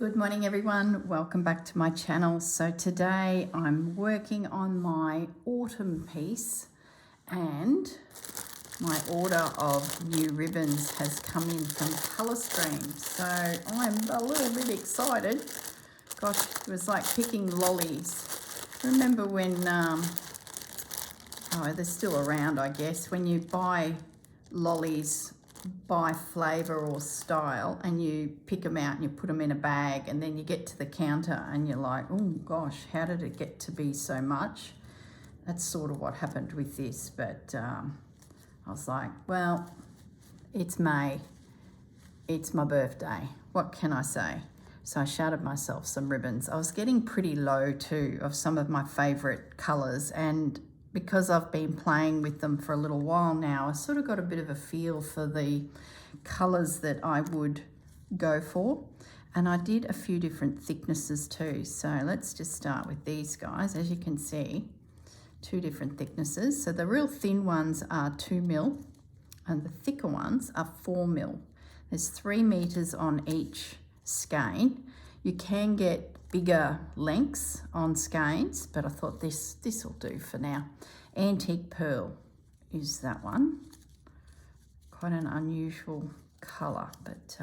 Good morning everyone, welcome back to my channel. So today I'm working on my autumn piece and my order of new ribbons has come in from Colour Stream. So I'm a little bit excited. Gosh, it was like picking lollies. Remember when, they're still around I guess, when you buy lollies by flavour or style and you pick them out and you put them in a bag and then you get to the counter and you're like, oh gosh, how did it get to be so much? That's sort of what happened with this, but I was like, well, it's May, it's my birthday, what can I say? So I shouted myself some ribbons. I was getting pretty low too of some of my favourite colours, and because I've been playing with them for a little while now, I sort of got a bit of a feel for the colours that I would go for. And I did a few different thicknesses too. So let's just start with these guys. As you can see, two different thicknesses. So the real thin ones are 2mm and the thicker ones are 4mm. There's 3 meters on each skein. You can get bigger lengths on skeins, but I thought this will do for now. Antique Pearl is that one. Quite an unusual colour, but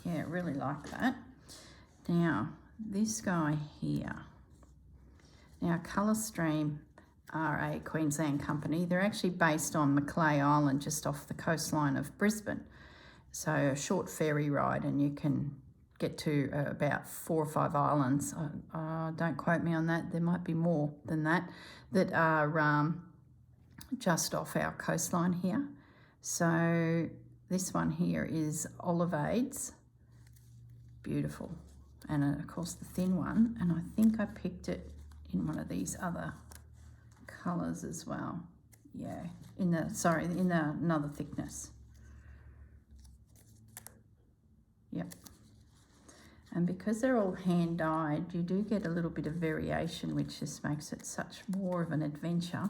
yeah, really like that. Now, this guy here. Now, Colour Stream are a Queensland company. They're actually based on Macleay Island, just off the coastline of Brisbane. So a short ferry ride and you can get to about 4 or 5 islands. Don't quote me on that. There might be more than that are just off our coastline here. So this one here is Olivades. Beautiful. And of course the thin one. And I think I picked it in one of these other colours as well. Yeah, in another thickness. Yep. And because they're all hand dyed, you do get a little bit of variation, which just makes it such more of an adventure.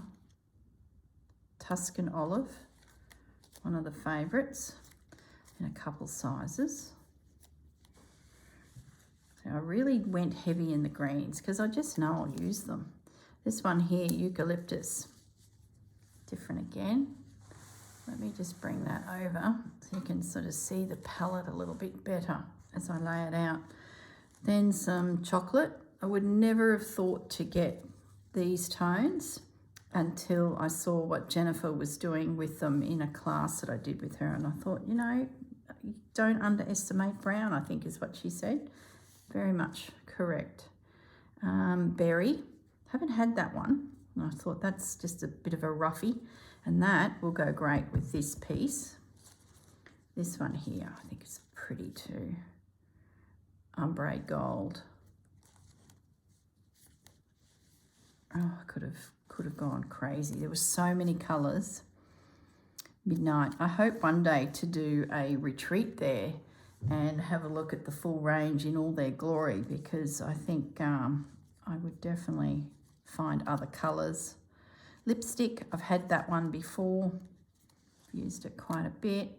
Tuscan Olive, one of the favourites, in a couple sizes. So I really went heavy in the greens because I just know I'll use them. This one here, Eucalyptus, different again. Let me just bring that over so you can sort of see the palette a little bit better as I lay it out. Then some chocolate. I would never have thought to get these tones until I saw what Jennifer was doing with them in a class that I did with her, and I thought, you know, don't underestimate brown, I think is what she said. Very much correct. Berry, haven't had that one. I thought that's just a bit of a roughie, and that will go great with this piece. This one here, I think it's pretty too. Ombre Gold. Oh, I could have gone crazy. There were so many colours. Midnight. I hope one day to do a retreat there and have a look at the full range in all their glory, because I think I would definitely find other colours. Lipstick, I've had that one before. Used it quite a bit.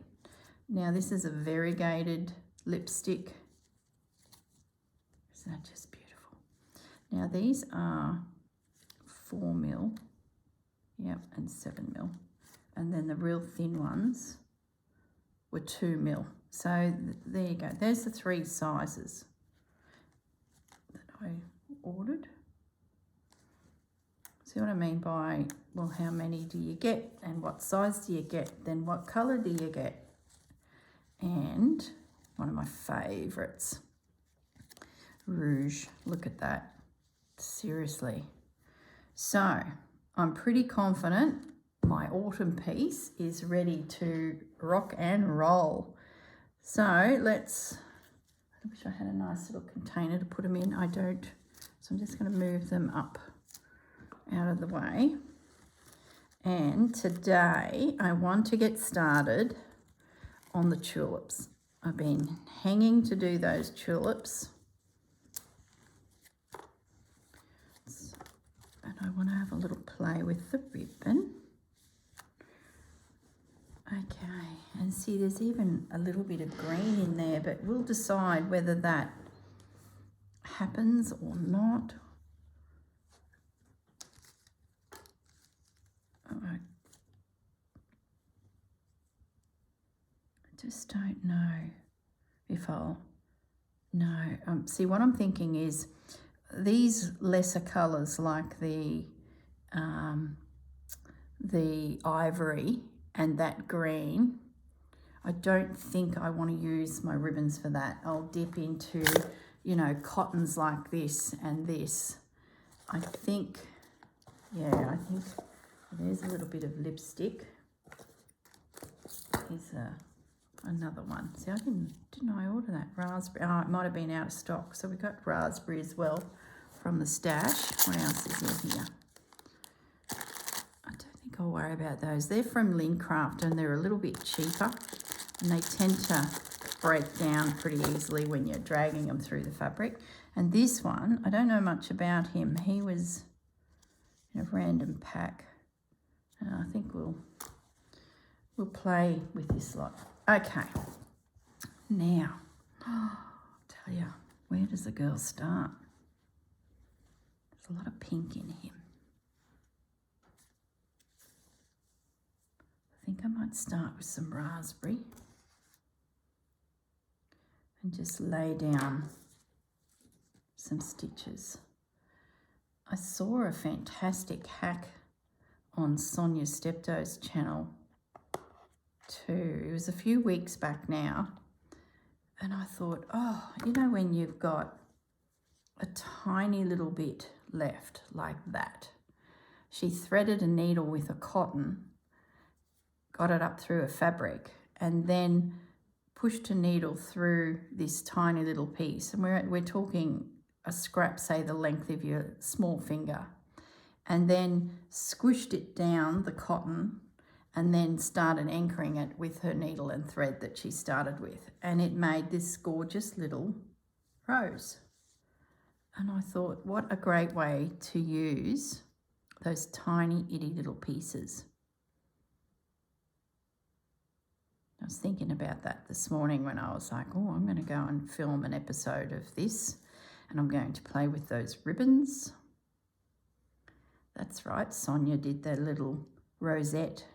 Now this is a variegated lipstick. Isn't that just beautiful? Now these are 4mm, yep, and 7mm. And then the real thin ones were 2mm. So there you go. There's the 3 sizes that I ordered. See what I mean by, well, how many do you get and what size do you get? Then what colour do you get? And one of my favourites, Rouge. Look at that. Seriously. So I'm pretty confident my autumn piece is ready to rock and roll. So I wish I had a nice little container to put them in. I don't. So I'm just going to move them up out of the way. And today I want to get started on the tulips. I've been hanging to do those tulips. And I want to have a little play with the ribbon. Okay, and see there's even a little bit of green in there, but we'll decide whether that happens or not. I just don't know if I'll... No, see what I'm thinking is these lesser colours like the ivory and that green, I don't think I want to use my ribbons for that. I'll dip into, you know, cottons like this and this. I think, yeah, I think there's a little bit of lipstick. Here's another one. See, didn't I order that? Raspberry. Oh, it might have been out of stock. So we got raspberry as well from the stash. What else is in here? I don't think I'll worry about those. They're from Lincraft and they're a little bit cheaper and they tend to break down pretty easily when you're dragging them through the fabric. And this one, I don't know much about him. He was in a random pack. And I think we'll play with this lot. Okay, now, tell you, where does the girl start? There's a lot of pink in him. I think I might start with some raspberry and just lay down some stitches. I saw a fantastic hack on Sonia Steptoe's channel too. It was a few weeks back now, and I thought, oh, you know when you've got a tiny little bit left like that. She threaded a needle with a cotton, got it up through a fabric, and then pushed a needle through this tiny little piece. And we're talking a scrap, say the length of your small finger, and then squished it down the cotton and then started anchoring it with her needle and thread that she started with. And it made this gorgeous little rose. And I thought, what a great way to use those tiny, itty little pieces. I was thinking about that this morning when I was like, oh, I'm going to go and film an episode of this and I'm going to play with those ribbons. That's right, Sonia did that little rosette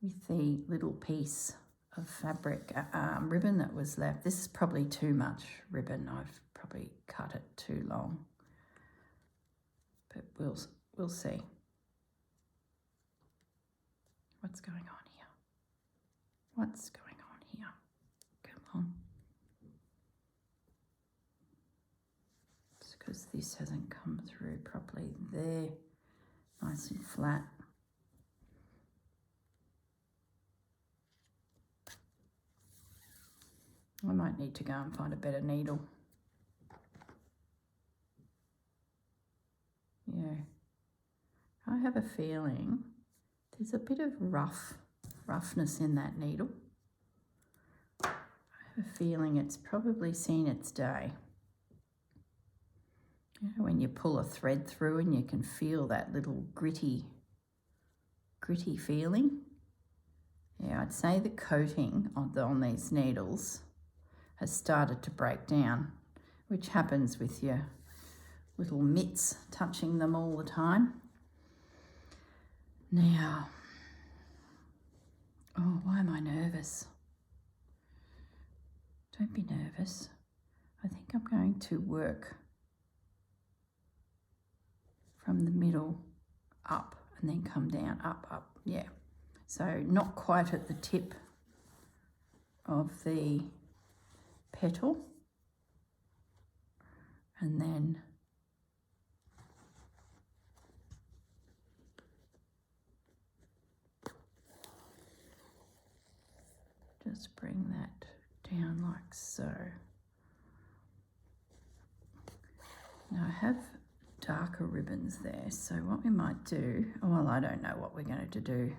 with the little piece of fabric ribbon that was left. This is probably too much ribbon. I've probably cut it too long, but we'll see. What's going on here? What's going on here? Come on. It's because this hasn't come through properly there. Nice and flat. I might need to go and find a better needle. Yeah. I have a feeling there's a bit of roughness in that needle. I have a feeling it's probably seen its day. You know, when you pull a thread through and you can feel that little gritty feeling. Yeah, I'd say the coating on these needles has started to break down, which happens with your little mitts touching them all the time. Now, oh, why am I nervous? Don't be nervous. I think I'm going to work from the middle up and then come down, up, yeah. So not quite at the tip of the petal, and then just bring that down like so. Now I have darker ribbons there, so what we might do, well, I don't know what we're going to do,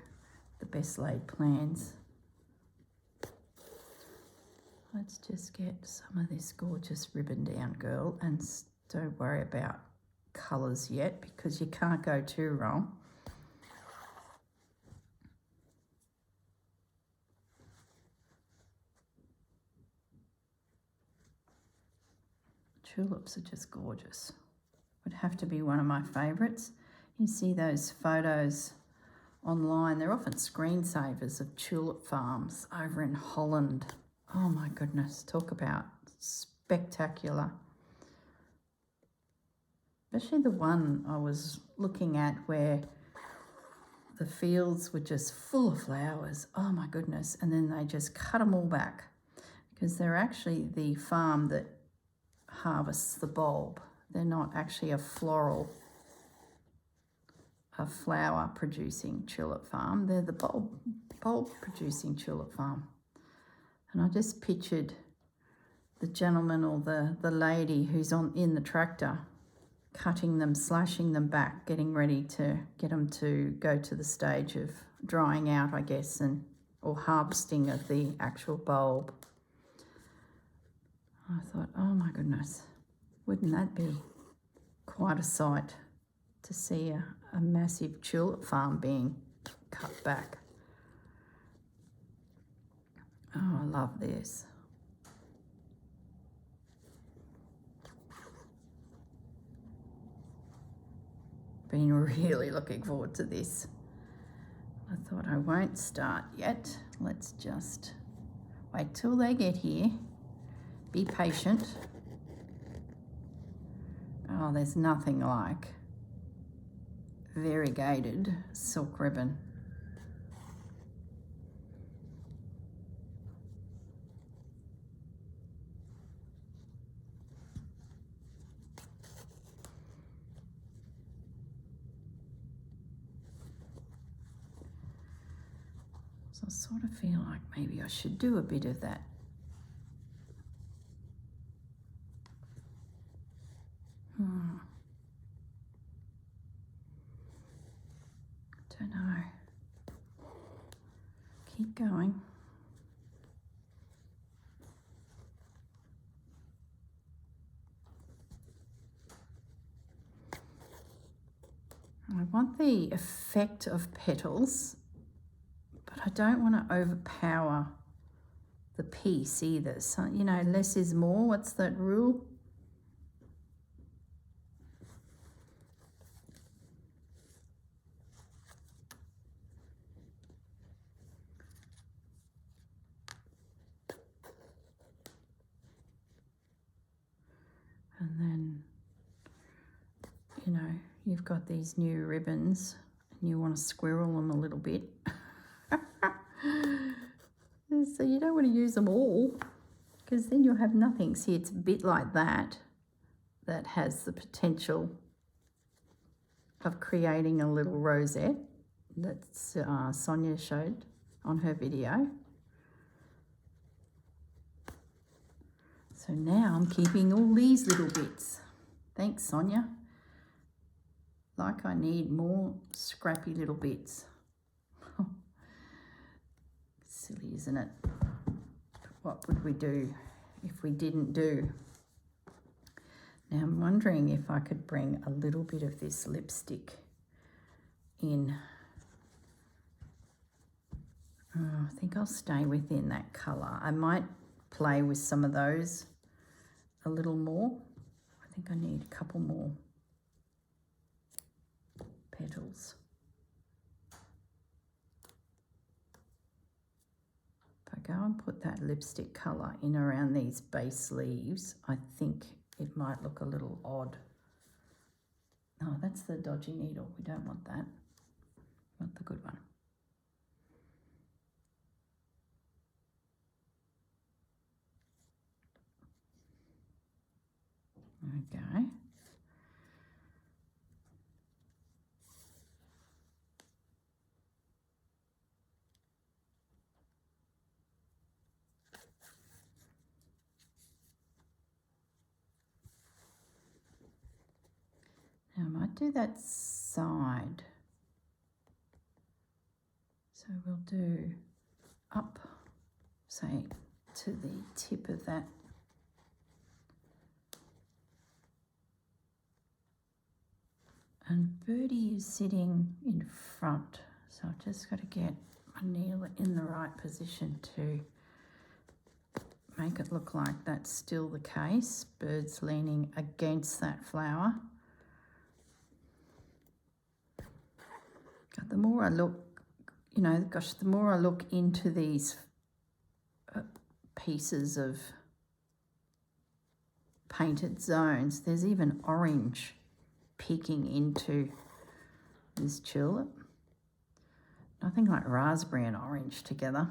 the best laid plans. Let's just get some of this gorgeous ribbon down, girl, and don't worry about colours yet because you can't go too wrong. Tulips are just gorgeous. Would have to be one of my favourites. You see those photos online, they're often screensavers of tulip farms over in Holland. Oh my goodness, talk about spectacular. Especially the one I was looking at where the fields were just full of flowers. Oh my goodness. And then they just cut them all back because they're actually the farm that harvests the bulb. They're not actually a flower producing tulip farm. They're the bulb producing tulip farm. And I just pictured the gentleman or the lady who's in the tractor cutting them, slashing them back, getting ready to get them to go to the stage of drying out, I guess, or harvesting of the actual bulb. I thought, oh my goodness, wouldn't that be quite a sight to see a massive tulip farm being cut back? Oh, I love this. Been really looking forward to this. I thought I won't start yet. Let's just wait till they get here. Be patient. Oh, there's nothing like variegated silk ribbon. So I sort of feel like maybe I should do a bit of that. Don't know. Keep going. I want the effect of petals, but I don't want to overpower the piece either. So, you know, less is more. What's that rule? And then, you know, you've got these new ribbons and you want to squirrel them a little bit. So you don't want to use them all because then you'll have nothing. See, it's a bit like that has the potential of creating a little rosette that Sonia showed on her video. So now I'm keeping all these little bits. Thanks, Sonia. Like I need more scrappy little bits. Silly, isn't it? What would we do if we didn't do? Now I'm wondering if I could bring a little bit of this lipstick in. I think I'll stay within that colour. I might play with some of those a little more. I think I need a couple more petals. If I go and put that lipstick colour in around these base leaves, I think it might look a little odd. Oh, that's the dodgy needle. We don't want that. We want the good one. Okay. Now I might do that side. So we'll do up, say, to the tip of that. And Birdie is sitting in front, so I've just got to get my needle in the right position to make it look like that's still the case. Birds leaning against that flower. God, the more I look, you know, gosh, the more I look into these pieces of painted zones, there's even orange peeking into this tulip. Nothing like raspberry and orange together.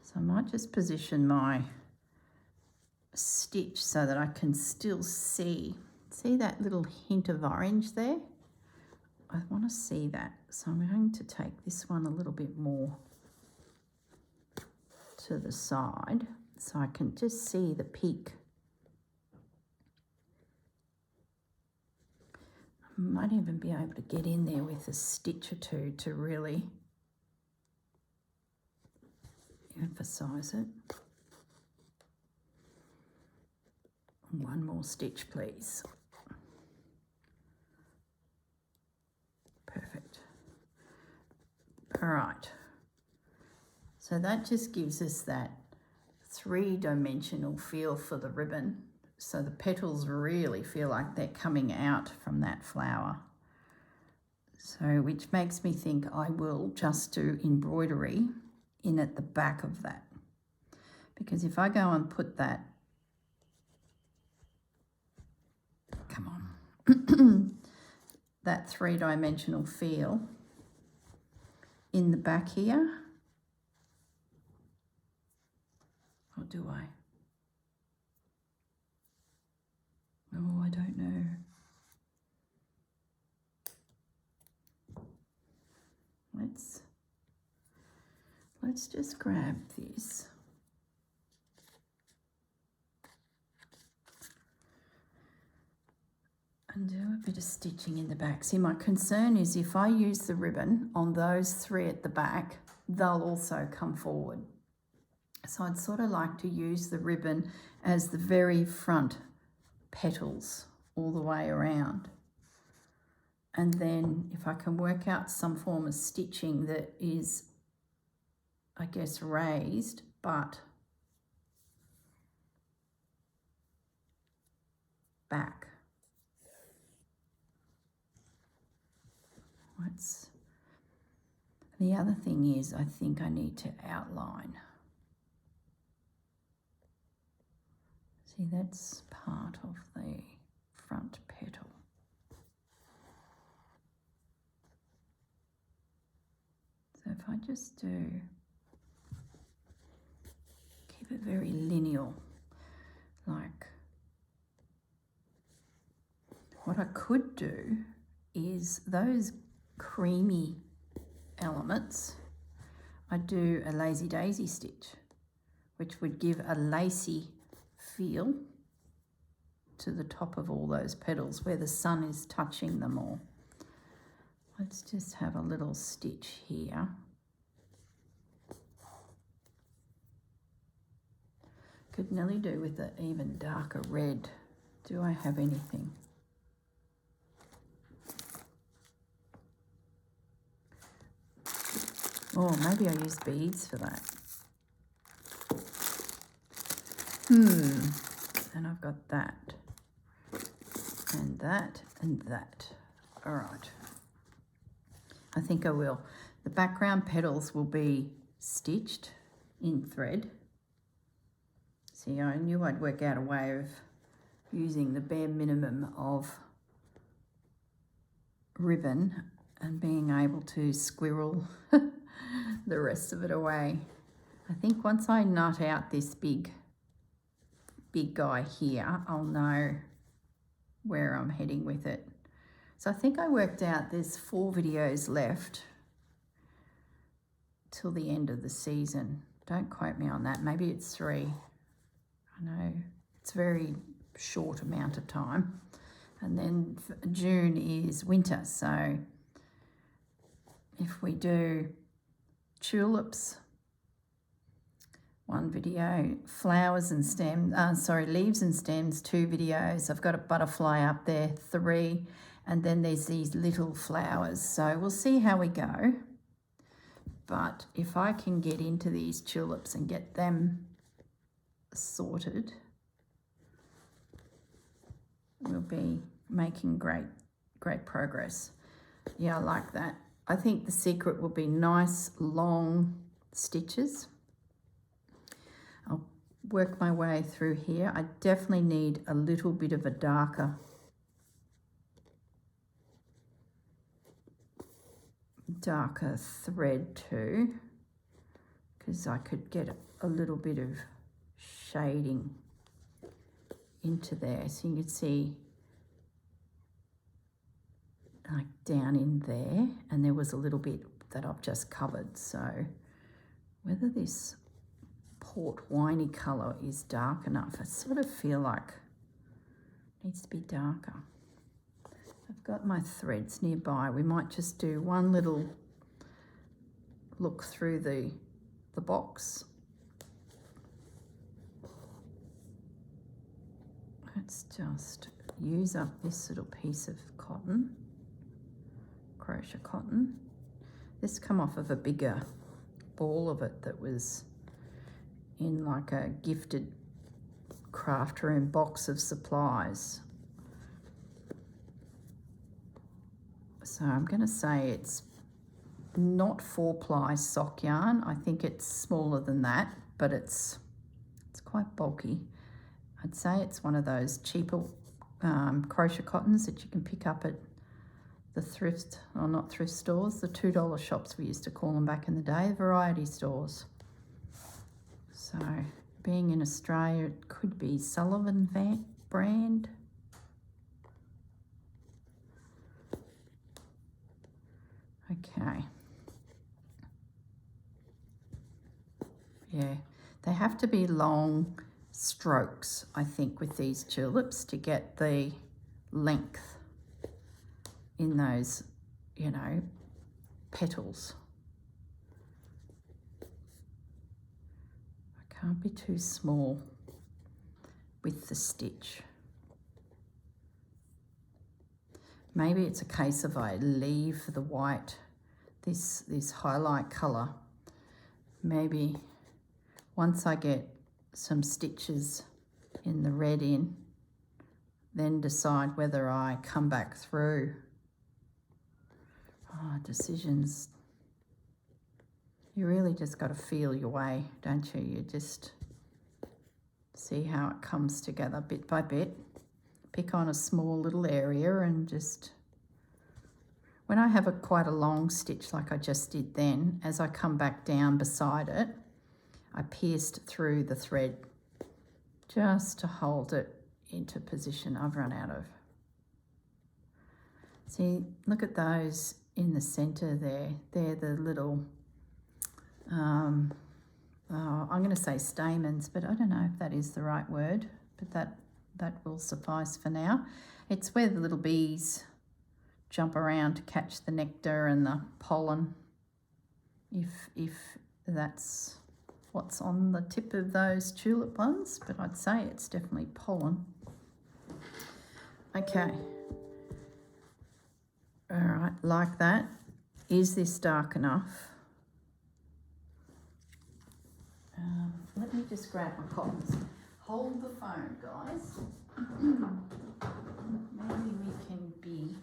So I might just position my stitch so that I can still see that little hint of orange there? I want to see that. So I'm going to take this one a little bit more to the side so I can just see the peak. I might even be able to get in there with a stitch or two to really emphasize it. One more stitch, please. Perfect. All right. So that just gives us that three-dimensional feel for the ribbon. So the petals really feel like they're coming out from that flower. So which makes me think I will just do embroidery in at the back of that. Because if I go and put that, come on, that three-dimensional feel in the back here, or do I? Oh, I don't know. Let's just grab this. And do a bit of stitching in the back. See, my concern is if I use the ribbon on those three at the back, they'll also come forward. So I'd sort of like to use the ribbon as the very front petals all the way around. And then if I can work out some form of stitching that is, I guess, raised, but back. The other thing is I think I need to outline. See, that's part of the front petal. So if I just do, keep it very lineal, like what I could do is those creamy elements, I do a lazy daisy stitch, which would give a lacy feel to the top of all those petals where the sun is touching them all. Let's just have a little stitch here. Could nearly do with an even darker red. Do I have anything? Oh, maybe I use beads for that. And I've got that, and that, and that. All right. I think I will. The background petals will be stitched in thread. See, I knew I'd work out a way of using the bare minimum of ribbon and being able to squirrel the rest of it away. I think once I nut out this big guy here, I'll know where I'm heading with it. So I think I worked out there's 4 videos left till the end of the season. Don't quote me on that. Maybe it's 3. I know it's a very short amount of time. And then June is winter. So if we do tulips, 1 video, flowers and stems, leaves and stems, 2 videos. I've got a butterfly up there, 3, and then there's these little flowers. So we'll see how we go. But if I can get into these tulips and get them sorted, we'll be making great progress. Yeah, I like that. I think the secret will be nice long stitches. I'll work my way through here. I definitely need a little bit of a darker thread too, because I could get a little bit of shading into there, so you can see like down in there, and there was a little bit that I've just covered. So whether this port winey colour is dark enough, I sort of feel like it needs to be darker. I've got my threads nearby. We might just do one little look through the box. Let's just use up this little piece of cotton, crochet cotton. This come off of a bigger ball of it that was in like a gifted craft room box of supplies. So I'm going to say it's not 4-ply sock yarn. I think it's smaller than that, but it's quite bulky. I'd say it's one of those cheaper crochet cottons that you can pick up at the thrift, or not thrift stores, the $2 shops we used to call them back in the day, variety stores. So being in Australia, it could be Sullivan brand. Okay. Yeah, they have to be long strokes, I think, with these tulips to get the length in those, you know, petals. I can't be too small with the stitch. Maybe it's a case of I leave the white, this highlight colour. Maybe once I get some stitches in the red in, then decide whether I come back through. Oh, decisions. You really just got to feel your way, don't you? You just see how it comes together bit by bit. Pick on a small little area and just, when I have quite a long stitch like I just did then, as I come back down beside it, I pierced through the thread just to hold it into position. I've run out of. See, look at those in the centre there. They're the little, I'm going to say stamens, but I don't know if that is the right word, but that will suffice for now. It's where the little bees jump around to catch the nectar and the pollen, if that's what's on the tip of those tulip ones, but I'd say it's definitely pollen. Okay. All right, like that. Is this dark enough? Let me just grab my cottons. Hold the phone, guys. Maybe we can be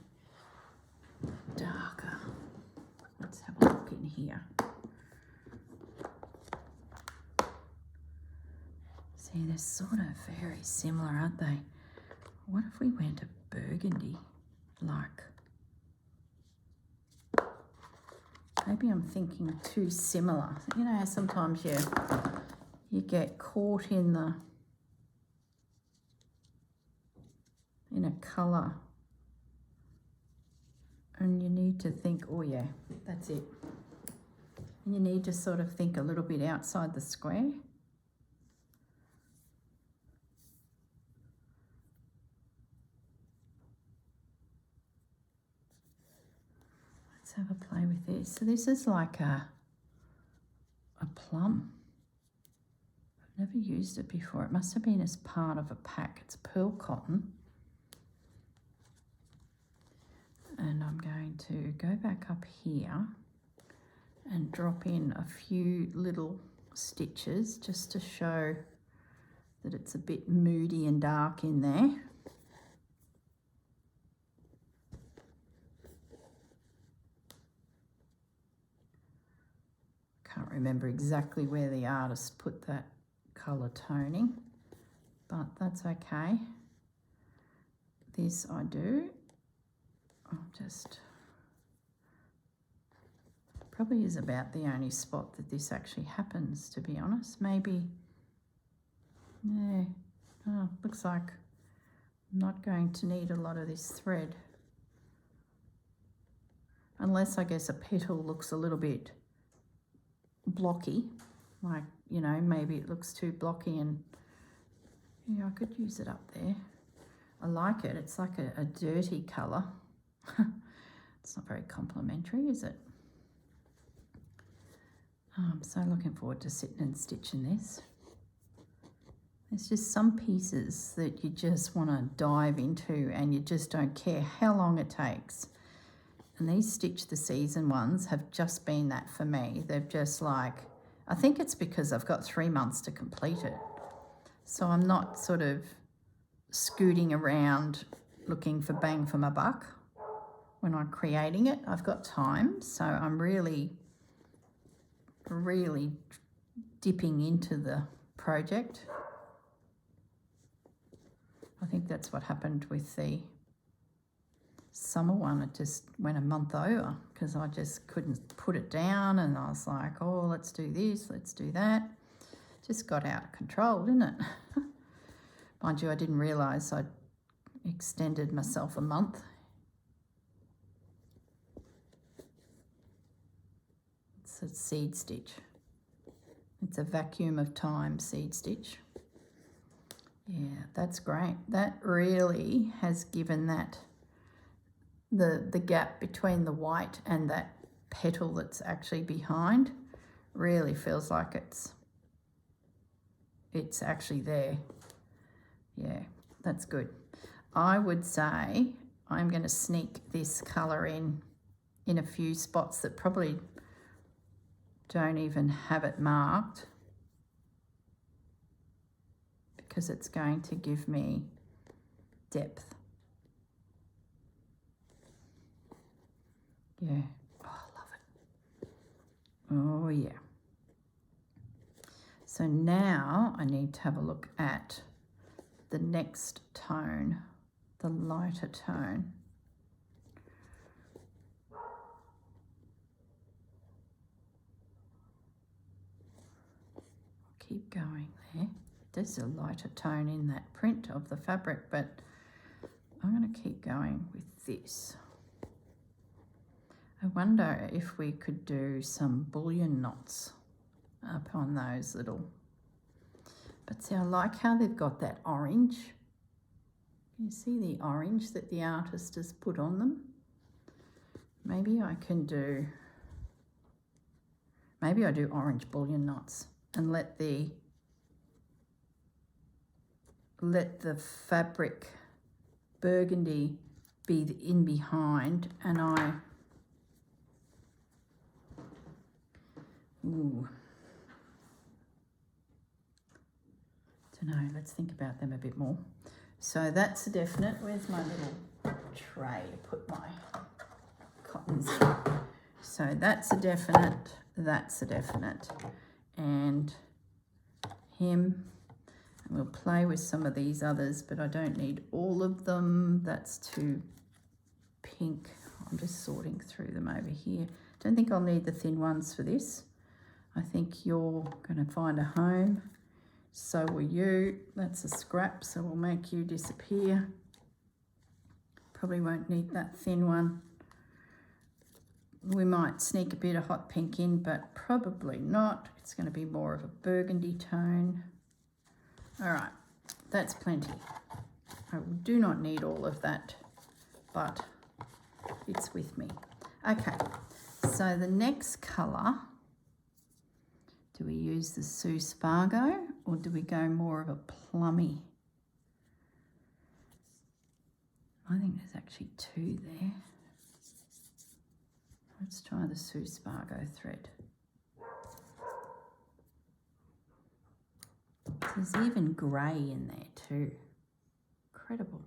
darker. Let's have a look in here. See, they're sort of very similar, aren't they? What if we went a burgundy, like? Maybe I'm thinking too similar. You know how sometimes you get caught in a colour and you need to think, oh yeah, that's it. And you need to sort of think a little bit outside the square. Let's have a play with this. So this is like a plum. I've never used it before. It must have been as part of a pack. It's pearl cotton. And I'm going to go back up here and drop in a few little stitches just to show that it's a bit moody and dark in there. Can't remember exactly where the artist put that colour toning, but that's okay. This I do. I'll just, probably is about the only spot that this actually happens, to be honest. Maybe, yeah, oh, looks like I'm not going to need a lot of this thread. Unless I guess a petal looks a little bit blocky, like, you know, maybe it looks too blocky, and yeah, I could use it up there. I like it. It's like a dirty colour. It's not very complimentary, is it? Oh, I'm so looking forward to sitting and stitching this. There's just some pieces that you just want to dive into and you just don't care how long it takes. And these Stitch the Season ones have just been that for me. They've just like, I think it's because I've got 3 months to complete it. So I'm not sort of scooting around looking for bang for my buck when I'm creating it. I've got time, so I'm really dipping into the project. I think that's what happened with the summer one. It just went a month over because I just couldn't put it down, and I was like, oh, let's do this, let's do that. Just got out of control, didn't it? Mind you, I didn't realise I'd extended myself a month. It's a seed stitch. It's a vacuum of time seed stitch. Yeah, that's great. That really has given that the gap between the white and that petal that's actually behind really feels like it's actually there. Yeah, that's good. I would say I'm going to sneak this colour in a few spots that probably don't even have it marked, because it's going to give me depth. Yeah, oh, I love it. Oh yeah. So now I need to have a look at the next tone, the lighter tone. Keep going there. There's a lighter tone in that print of the fabric, but I'm going to keep going with this. I wonder if we could do some bullion knots up on those little, but see, I like how they've got that orange. You see the orange that the artist has put on them? Maybe I do orange bullion knots and let the fabric burgundy be in behind, and don't know, let's think about them a bit more. So that's a definite. Where's my little tray to put my cottons in? So that's a definite, and him. And we'll play with some of these others, but I don't need all of them. That's too pink. I'm just sorting through them over here. Don't think I'll need the thin ones for this. I think you're going to find a home. So will you. That's a scrap, so we'll make you disappear. Probably won't need that thin one. We might sneak a bit of hot pink in, but probably not. It's going to be more of a burgundy tone. All right, that's plenty. I do not need all of that, but it's with me. Okay, so the next colour, do we use the Sue Spargo or do we go more of a plummy? I think there's actually two there. Let's try the Sue Spargo thread. There's even grey in there too. Incredible.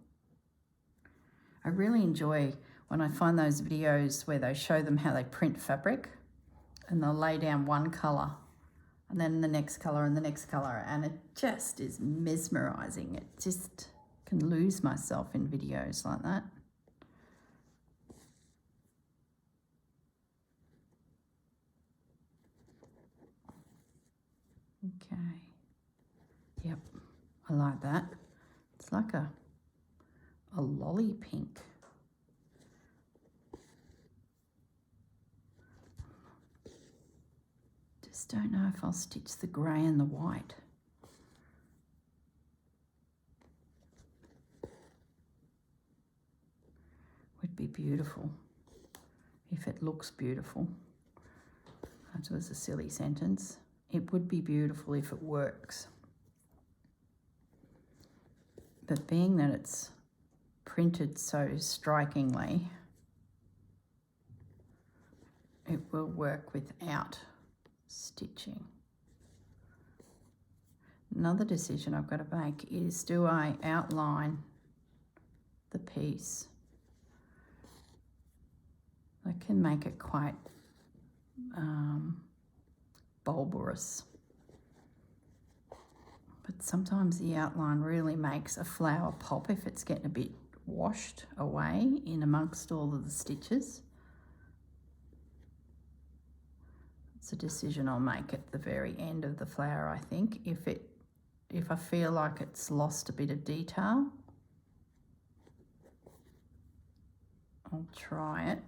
I really enjoy when I find those videos where they show them how they print fabric and they'll lay down one colour and then the next colour and the next colour, and it just is mesmerising. It just can lose myself in videos like that. Okay. Yep, I like that. It's like a lolly pink. Just don't know if I'll stitch the grey and the white. Would be beautiful if it looks beautiful. That was a silly sentence. It would be beautiful if it works. But being that it's printed so strikingly, it will work without stitching. Another decision I've got to make is, do I outline the piece? I can make it quite bulbous. But sometimes the outline really makes a flower pop if it's getting a bit washed away in amongst all of the stitches. It's a decision I'll make at the very end of the flower, I think. If I feel like it's lost a bit of detail, I'll try it.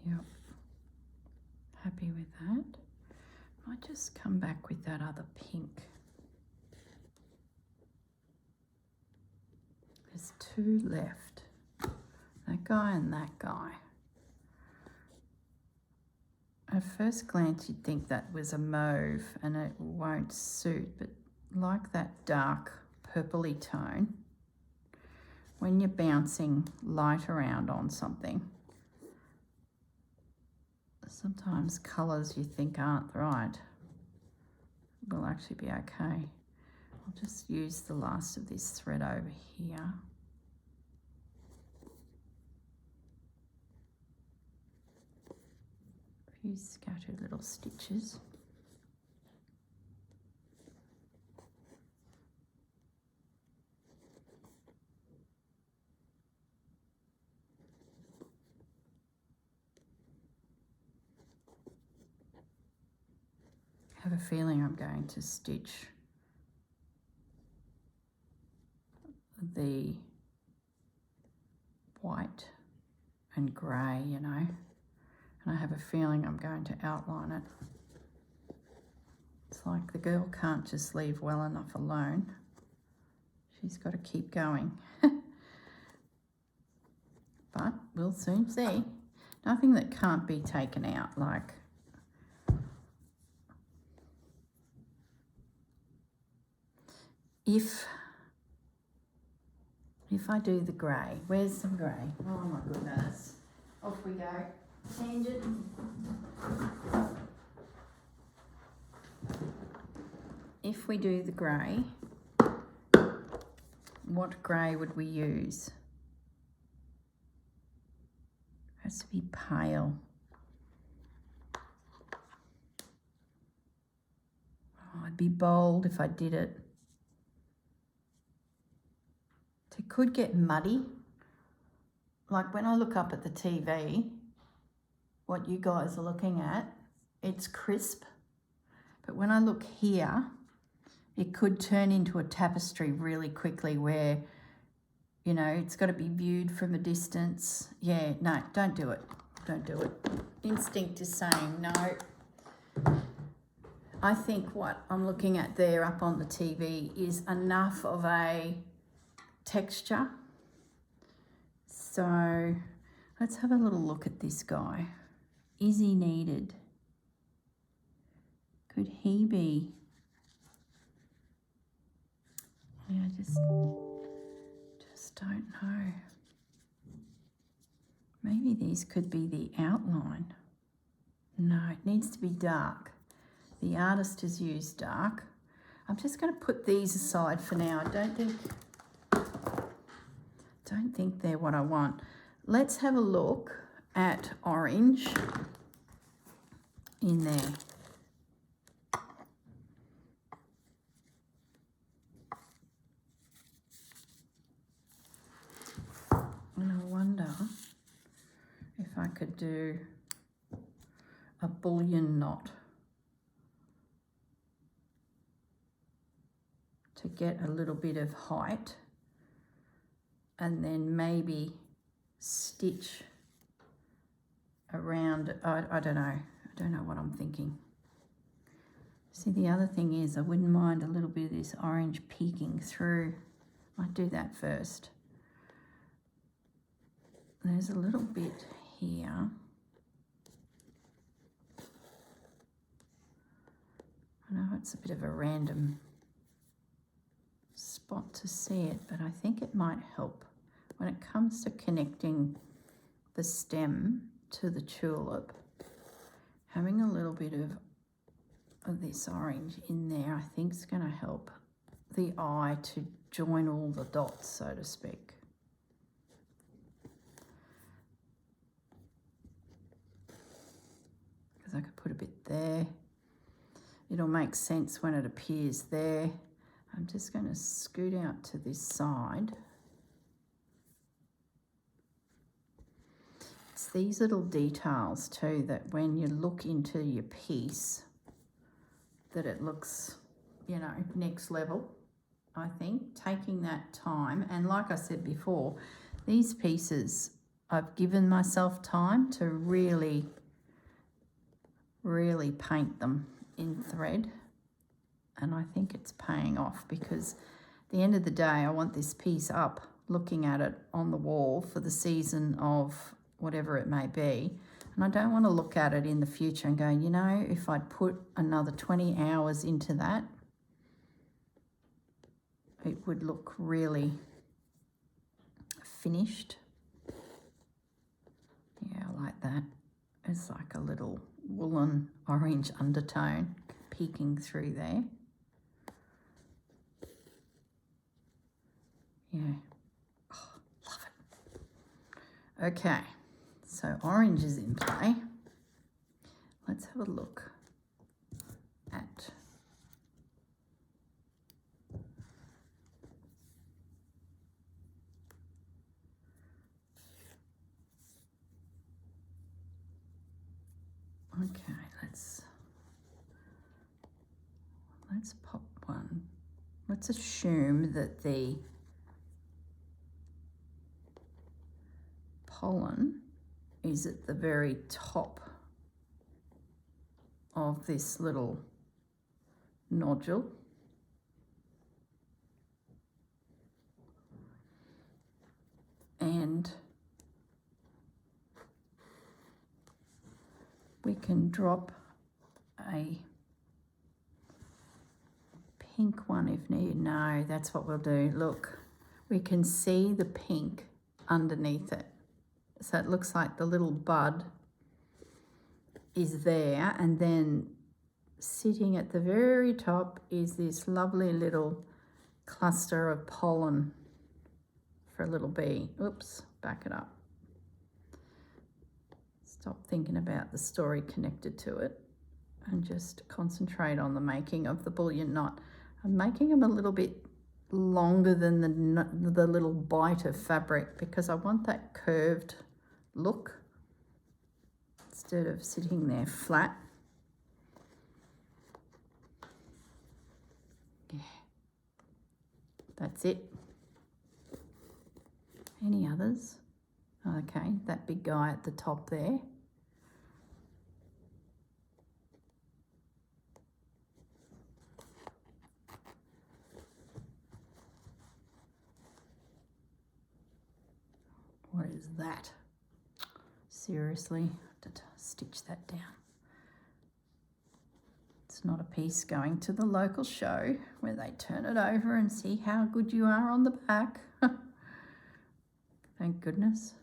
Yep, happy with that. Might just come back with that other pink. There's two left, that guy and that guy. At first glance you'd think that was a mauve and it won't suit, but like that dark purpley tone, when you're bouncing light around on something, sometimes colours you think aren't right will actually be okay. I'll just use the last of this thread over here. A few scattered little stitches. I have a feeling I'm going to stitch the white and grey, you know, and I have a feeling I'm going to outline it. It's like the girl can't just leave well enough alone. She's got to keep going. But we'll soon see. Nothing that can't be taken out, like if I do the grey, where's some grey? Oh my goodness. Off we go. Tangent. If we do the grey, what grey would we use? It has to be pale. Oh, I'd be bold if I did it. It could get muddy. Like when I look up at the TV, what you guys are looking at, it's crisp. But when I look here, it could turn into a tapestry really quickly where, you know, it's got to be viewed from a distance. Yeah, no, don't do it. Don't do it. Instinct is saying no. I think what I'm looking at there up on the TV is enough of a texture. So let's have a little look at this guy. Is he needed? Could he be these could be the outline. No, it needs to be dark. The artist has used dark. I'm just going to put these aside for now. I don't think they're what I want. Let's have a look at orange in there. And I wonder if I could do a bullion knot to get a little bit of height, and then maybe stitch around. I don't know. I don't know what I'm thinking. See, the other thing is I wouldn't mind a little bit of this orange peeking through. Might do that first. There's a little bit here. I know it's a bit of a random spot to see it, but I think it might help when it comes to connecting the stem to the tulip. Having a little bit of this orange in there, I think is going to help the eye to join all the dots, so to speak. Because I could put a bit there. It'll make sense when it appears there. I'm just going to scoot out to this side. It's these little details too that when you look into your piece, that it looks, you know, next level, I think. Taking that time, and like I said before, these pieces, I've given myself time to really paint them in thread. And I think it's paying off, because at the end of the day, I want this piece up, looking at it on the wall for the season of whatever it may be. And I don't want to look at it in the future and go, you know, if I'd put another 20 hours into that, it would look really finished. Yeah, I like that. It's like a little woolen orange undertone peeking through there. Yeah, oh, love it. Okay, so orange is in play. Let's have a look at okay, let's pop one. Let's assume that the pollen is at the very top of this little nodule. And we can drop a pink one if needed. No, that's what we'll do. Look, we can see the pink underneath it. So it looks like the little bud is there, and then sitting at the very top is this lovely little cluster of pollen for a little bee. Oops, back it up. Stop thinking about the story connected to it and just concentrate on the making of the bullion knot. I'm making them a little bit longer than the little bite of fabric, because I want that curved look instead of sitting there flat. Yeah, that's it. Any others? Okay, that big guy at the top there. What is that? Seriously, I have to stitch that down. It's not a piece going to the local show where they turn it over and see how good you are on the back. Thank goodness.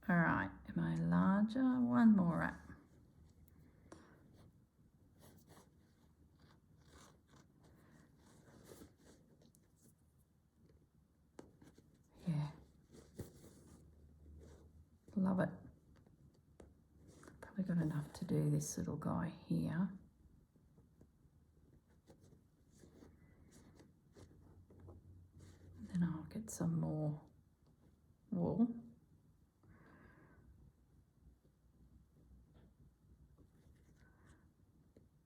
All right, am I larger? One more wrap. Yeah. Love it. Probably got enough to do this little guy here. Then I'll get some more wool.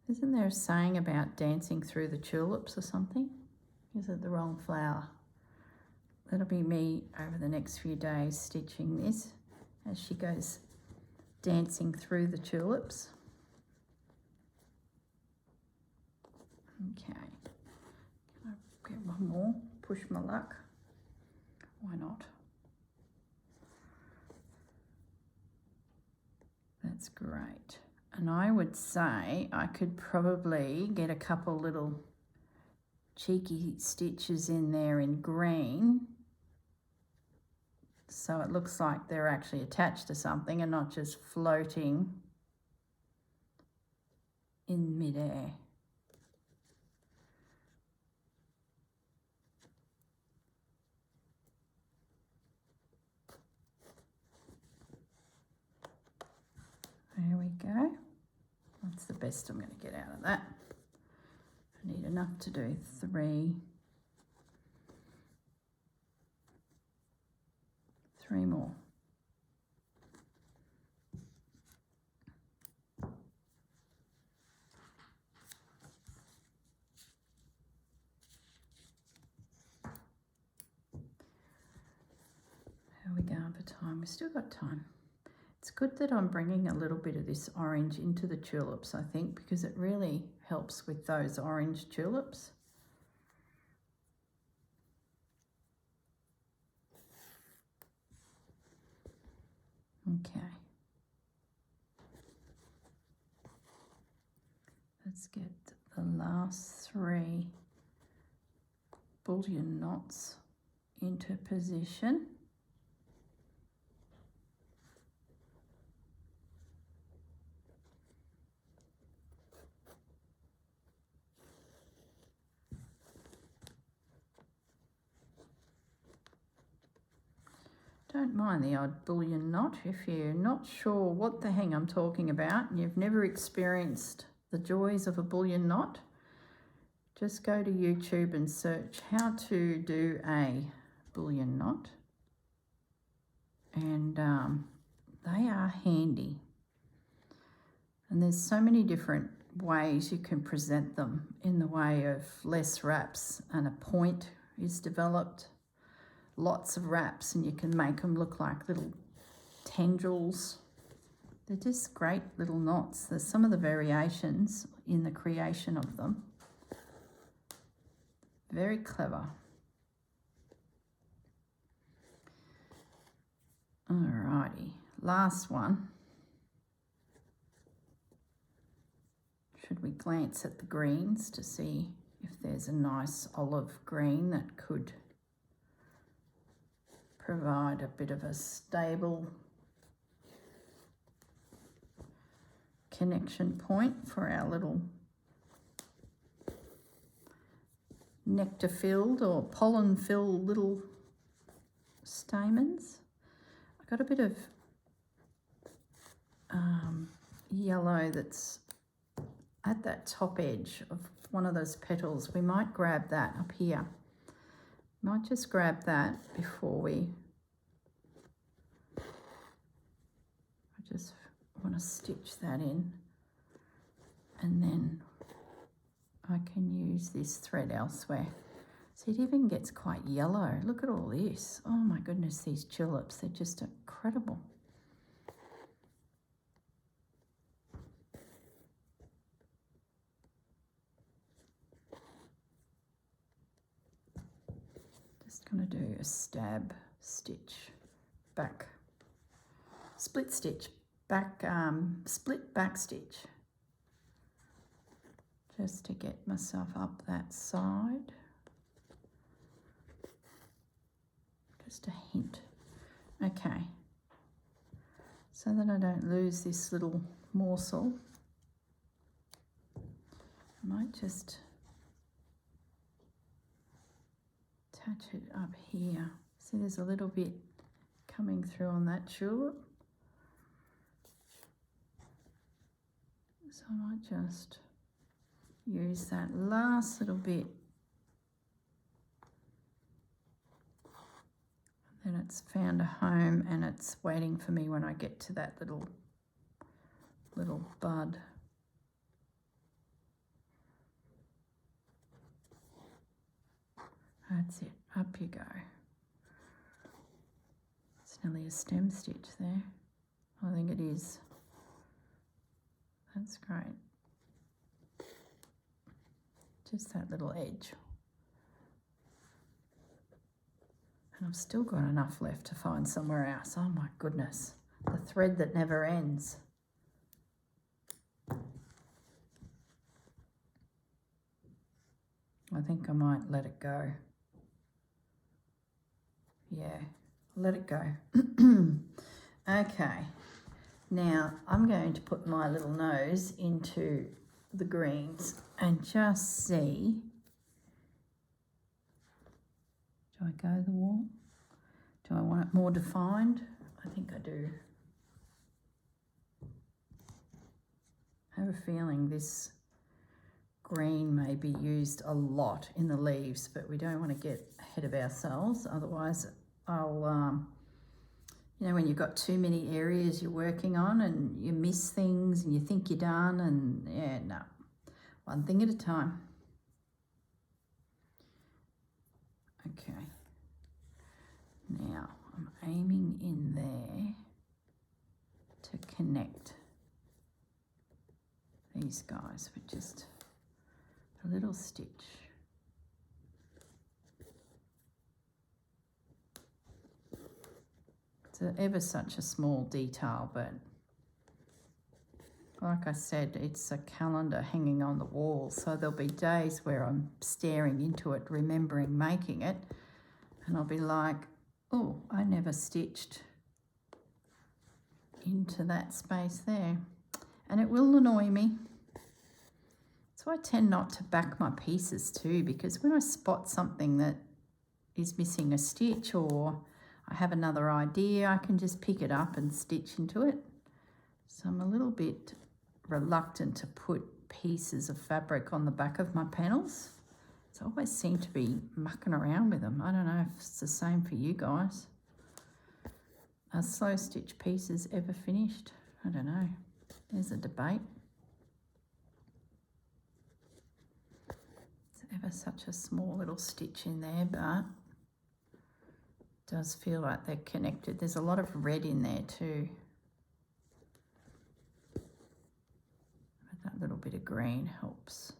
Isn't there a saying about dancing through the tulips or something? Is it the wrong flower? That'll be me over the next few days stitching this as she goes dancing through the tulips. Okay, can I get one more? Push my luck. Why not? That's great. And I would say I could probably get a couple little cheeky stitches in there in green, so it looks like they're actually attached to something and not just floating in midair. There we go. That's the best I'm going to get out of that. I need enough to do 3 more. How are we going for time? We've still got time. It's good that I'm bringing a little bit of this orange into the tulips, I think, because it really helps with those orange tulips. Okay. Let's get the last 3 bullion knots into position. Don't mind the odd bullion knot if you're not sure what the hang I'm talking about and you've never experienced the joys of a bullion knot. Just go to YouTube and search how to do a bullion knot, and they are handy. And there's so many different ways you can present them in the way of less wraps, and a point is developed. Lots of wraps, and you can make them look like little tendrils. They're just great little knots. There's some of the variations in the creation of them. Very clever. Alrighty, last one. Should we glance at the greens to see if there's a nice olive green that could provide a bit of a stable connection point for our little nectar filled or pollen filled little stamens. I got a bit of yellow that's at that top edge of one of those petals. We might grab that up here. Might just grab that before we, I just want to stitch that in, and then I can use this thread elsewhere. See, it even gets quite yellow. Look at all this. Oh my goodness, these tulips, they're just incredible. Just going to do a stab stitch back, split stitch back, split back stitch, just to get myself up that side. Just a hint. Okay, so that I don't lose this little morsel. I might just touch it up here. See, there's a little bit coming through on that tulip. So I might just use that last little bit. And then it's found a home and it's waiting for me when I get to that little bud. That's it, up you go. It's nearly a stem stitch there. I think it is. That's great. Just that little edge. And I've still got enough left to find somewhere else. Oh my goodness, the thread that never ends. I think I might let it go. Yeah, let it go. Okay, now I'm going to put my little nose into the greens and just see. Do I go the wall? Do I want it more defined? I think I do. I have a feeling this green may be used a lot in the leaves, but we don't want to get ahead of ourselves. Otherwise, I'll, you know, when you've got too many areas you're working on and you miss things and you think you're done, and yeah, no. One thing at a time. Okay. Now I'm aiming in there to connect these guys with just a little stitch. It's ever such a small detail, but like I said, it's a calendar hanging on the wall, so there'll be days where I'm staring into it, remembering making it, and I'll be like, oh, I never stitched into that space there. And it will annoy me. So I tend not to back my pieces too, because when I spot something that is missing a stitch or I have another idea, I can just pick it up and stitch into it. So I'm a little bit reluctant to put pieces of fabric on the back of my panels. So I always seem to be mucking around with them. I don't know if it's the same for you guys. Are slow stitch pieces ever finished? I don't know. There's a debate. It's ever such a small little stitch in there, but it does feel like they're connected. There's a lot of red in there too. But that little bit of green helps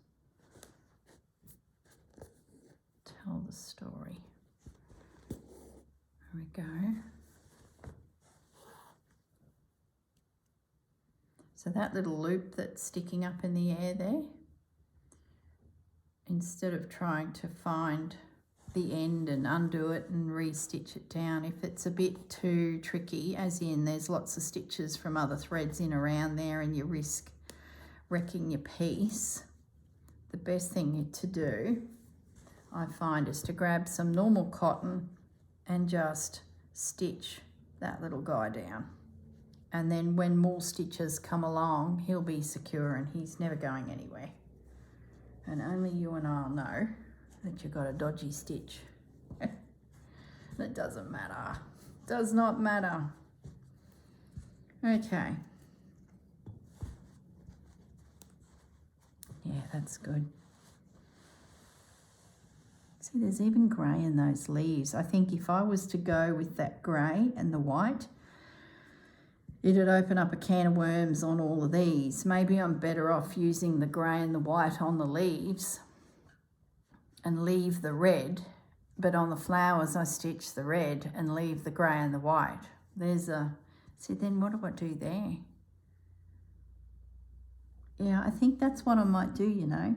tell the story. There we go. So that little loop that's sticking up in the air there, instead of trying to find the end and undo it and re-stitch it down, if it's a bit too tricky, as in there's lots of stitches from other threads in around there and you risk wrecking your piece, the best thing to do, I find, is to grab some normal cotton and just stitch that little guy down. And then when more stitches come along, he'll be secure and he's never going anywhere. And only you and I'll know that you've got a dodgy stitch. It doesn't matter. Does not matter. Okay. Yeah, that's good. See, there's even grey in those leaves. I think if I was to go with that grey and the white, it'd open up a can of worms on all of these. Maybe I'm better off using the grey and the white on the leaves and leave the red, but on the flowers I stitch the red and leave the grey and the white. There's a, see, then what do I do there? Yeah, I think that's what I might do, you know.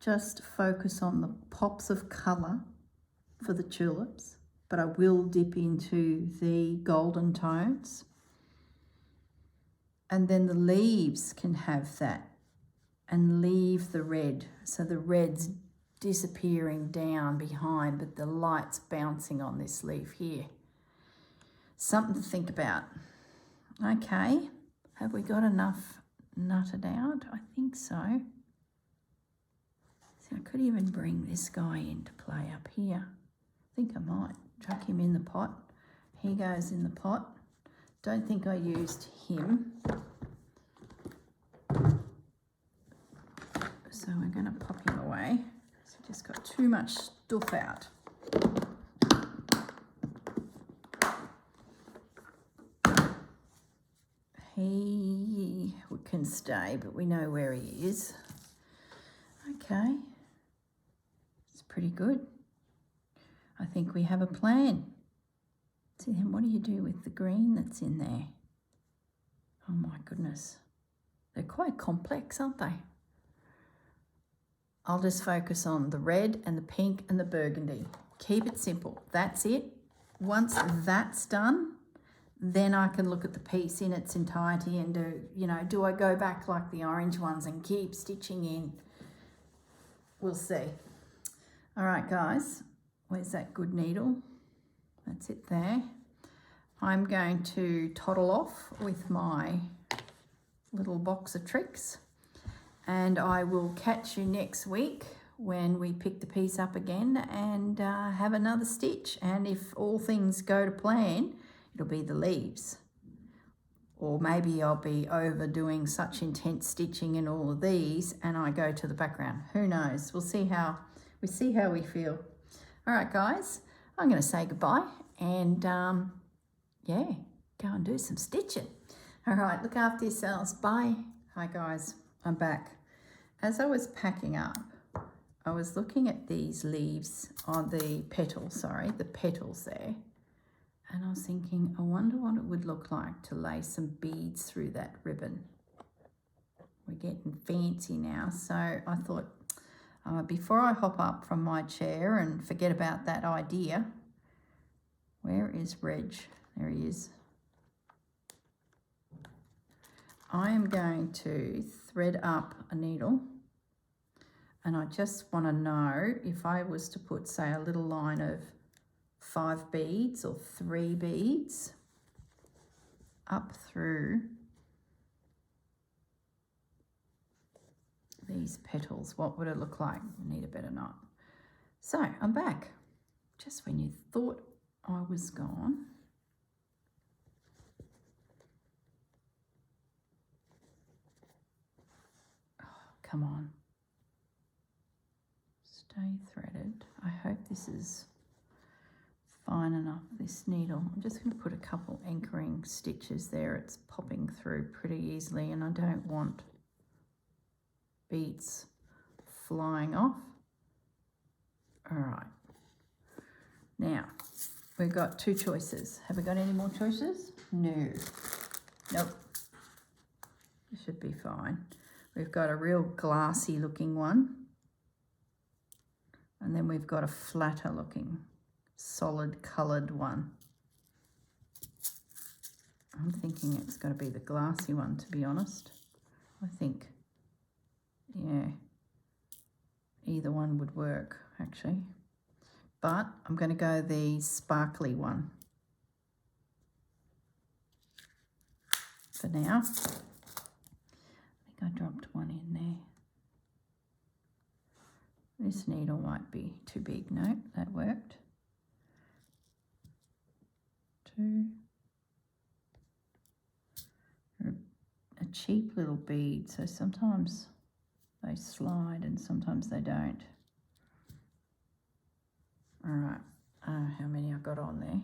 Just focus on the pops of colour for the tulips but I will dip into the golden tones. And then the leaves can have that and leave the red. So the red's disappearing down behind, but the light's bouncing on this leaf here. Something to think about. Okay, have we got enough nutted out? I think so. See, I could even bring this guy into play up here. I think I might chuck him in the pot. He goes in the pot. Don't think I used him. So we're going to pop him away. So we just got too much stuff out. He can stay, but we know where he is. Okay. It's pretty good. I think we have a plan. So then what do you do with the green that's in there? Oh my goodness. They're quite complex, aren't they? I'll just focus on the red and the pink and the burgundy. Keep it simple. That's it. Once that's done, then I can look at the piece in its entirety and do, you know, do I go back like the orange ones and keep stitching in? We'll see. All right, guys. Where's that good needle? That's it there. I'm going to toddle off with my little box of tricks, and I will catch you next week when we pick the piece up again and have another stitch. And if all things go to plan, it'll be the leaves. Or maybe I'll be overdoing such intense stitching in all of these and I go to the background. Who knows? We'll see how we feel. All right, guys, I'm going to say goodbye and yeah, go and do some stitching. All right, look after yourselves. Bye. Hi, guys. I'm back. As I was packing up, I was looking at these leaves on the petals, the petals there. And I was thinking, I wonder what it would look like to lay some beads through that ribbon. We're getting fancy now. So I thought, before I hop up from my chair and forget about that idea, where is Reg? There he is. I am going to thread up a needle, and I just want to know if I was to put, say, a little line of 5 beads or 3 beads up through these petals, what would it look like? I need a better knot. So I'm back. Just when you thought I was gone. Oh, come on. Stay threaded. I hope this is fine enough, this needle. I'm just going to put a couple anchoring stitches there. It's popping through pretty easily and I don't want beads flying off. All right. Now, we've got 2 choices. Have we got any more choices? No. Nope. It should be fine. We've got a real glassy looking one. And then we've got a flatter looking, solid coloured one. I'm thinking it's going to be the glassy one, to be honest. I think, yeah, either one would work, actually. But I'm going to go the sparkly one for now. I think I dropped one in there. This needle might be too big. No, that worked. 2. They're a cheap little bead, so sometimes they slide and sometimes they don't. All right, I don't know how many I got on there.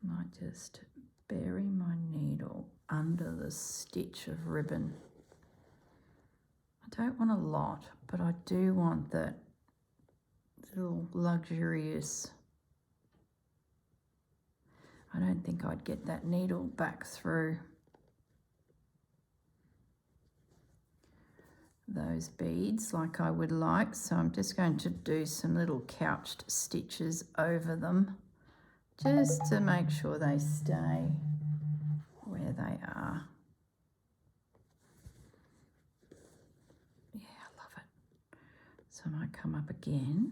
Might just bury my needle under the stitch of ribbon. I don't want a lot, but I do want that little luxurious. I don't think I'd get that needle back through. those beads like I would like. So I'm just going to do some little couched stitches over them just to make sure they stay where they are. Yeah, I love it. So I might come up again.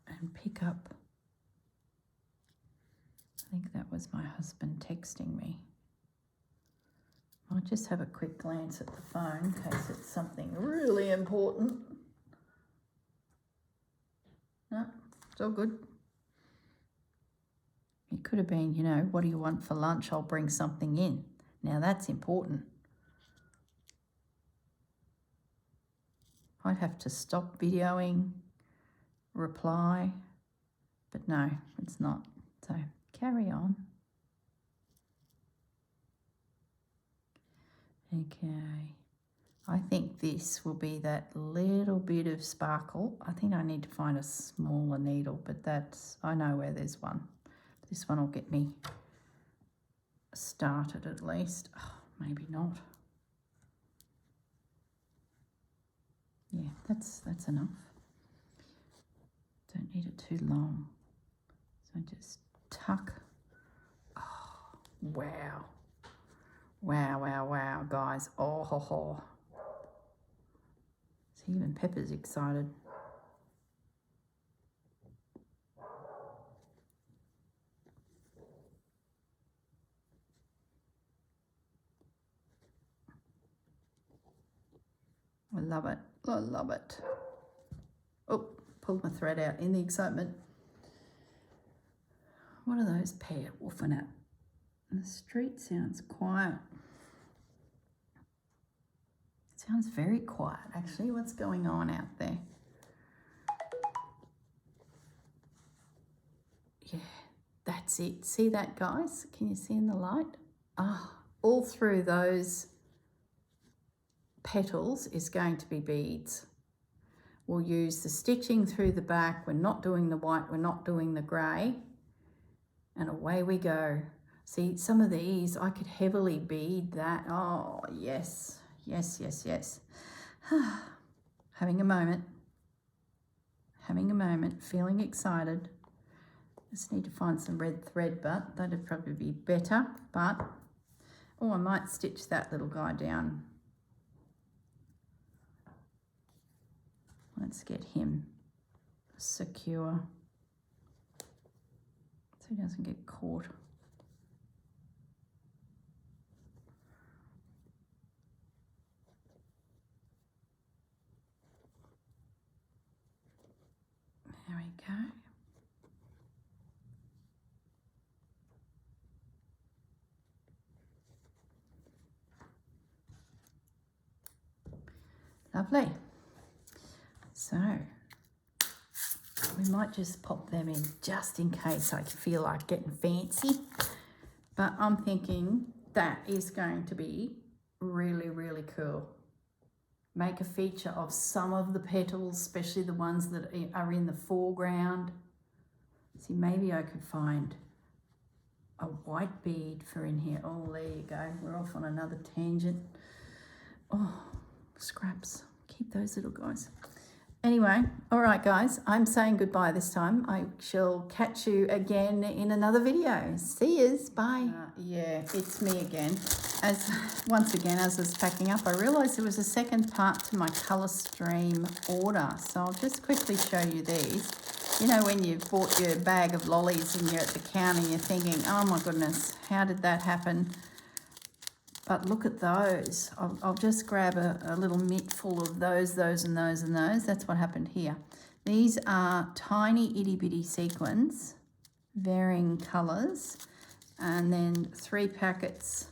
And pick up, I think that was my husband texting me. I'll just have a quick glance at the phone in case it's something really important. No, it's all good. It could have been, you know, what do you want for lunch? I'll bring something in. Now that's important. I'd have to stop videoing, reply, but no, it's not. So carry on. Okay, I think this will be that little bit of sparkle. I think I need to find a smaller needle, but that's, I know where there's one. This one will get me started at least. Oh, maybe not. Yeah, that's enough. Don't need it too long. So just tuck. Oh, wow. Wow, wow, wow, guys. Oh, ho, ho. See, even Pepper's excited. I love it. I love it. Oh, pulled my thread out in the excitement. What are those pair woofing at? The street sounds quiet. It sounds very quiet, actually. What's going on out there? Yeah, that's it. See that, guys? Can you see in the light? Ah, all through those petals is going to be beads. We'll use the stitching through the back. We're not doing the white, we're not doing the grey. And away we go. See, some of these, I could heavily bead that. Oh, yes, yes, yes, yes. Having a moment, feeling excited. Just need to find some red thread, but that'd probably be better. But, oh, I might stitch that little guy down. Let's get him secure so he doesn't get caught. There we go. Lovely. So we might just pop them in just in case I feel like getting fancy. But I'm thinking that is going to be really, really cool. Make a feature of some of the petals, especially the ones that are in the foreground. See, maybe I could find a white bead for in here. Oh, there you go. We're off on another tangent. Oh, scraps. Keep those little guys. Anyway, all right, guys, I'm saying goodbye this time. I shall catch you again in another video. See yous. Bye. Yeah, it's me again. Once again, as I was packing up, I realised there was a second part to my colour stream order. So I'll just quickly show you these. You know, when you've bought your bag of lollies and you're at the counter and you're thinking, oh my goodness, how did that happen? But look at those. I'll just grab a little mitt full of those, and those. That's what happened here. These are tiny itty bitty sequins, varying colours, and then 3 packets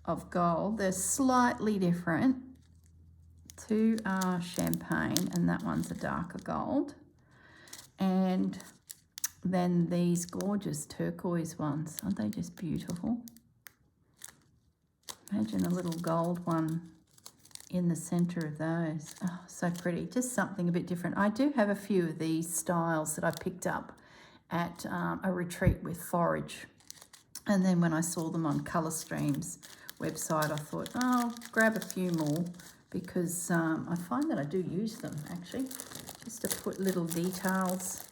of gold. They're slightly different. 2 are champagne and that one's a darker gold. And then these gorgeous turquoise ones. Aren't they just beautiful? Imagine a little gold one in the centre of those. Oh, so pretty. Just something a bit different. I do have a few of these styles that I picked up at a retreat with Forage. And then when I saw them on Colour Stream's website, I thought, oh, I'll grab a few more because I find that I do use them actually, just to put little details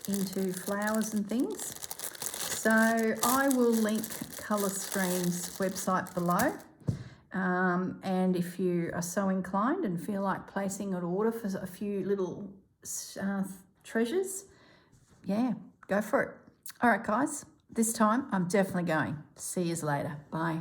into flowers and things. So I will link Colour Stream's website below. And if you are so inclined and feel like placing an order for a few little treasures, yeah, go for it. All right, guys, this time I'm definitely going. See you later. Bye.